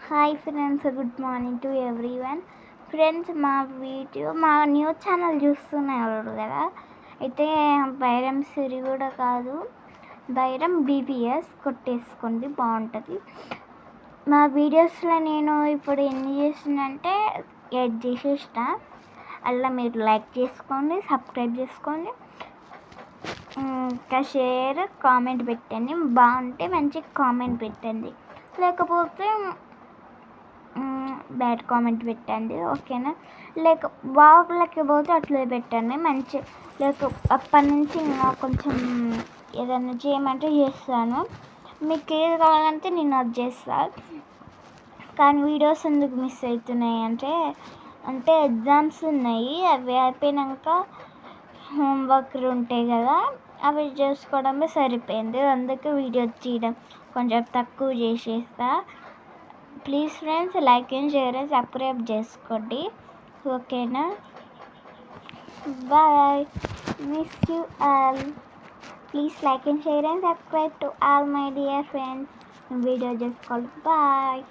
Hi friends, good morning to everyone. Friends, మా new channel చూస్తున్నారు కదా. అయితే బైరం సిరి కూడా కాదు, బైరం బీబీఎస్ కొట్టేసుకోండి, బాగుంటుంది. మా వీడియోస్లో నేను ఇప్పుడు ఎన్ని చేసినంటే 8 చేసేసిన. అలా మీరు లైక్ చేసుకోండి, సబ్స్క్రైబ్ చేసుకోండి, ఇంకా షేర్, కామెంట్ పెట్టండి. బాగుంటే మంచి కామెంట్ పెట్టండి, లేకపోతే బ్యాడ్ కామెంట్ పెట్టండి, ఓకేనా. లేకపోతే అట్లా పెట్టండి మంచి. అప్పటి నుంచి ఇంకా కొంచెం ఏదైనా చేయమంటే చేస్తాను. మీకు ఏది కావాలంటే నేను అది చేస్తాను. కానీ వీడియోస్ ఎందుకు మిస్ అవుతున్నాయి అంటే ఎగ్జామ్స్ ఉన్నాయి, అవి అయిపోయినాక హోంవర్క్లు ఉంటాయి కదా, అవి చేసుకోవడమే సరిపోయింది. అందుకే వీడియో తీయడం కొంచెం తక్కువ చేసేస్తా. Please friends, like and share and subscribe చేసుకోండి, ఓకేనా. Bye, miss you all. Please like and share and subscribe to all my dear friends. Video చేసుకోవాలి. బాయ్.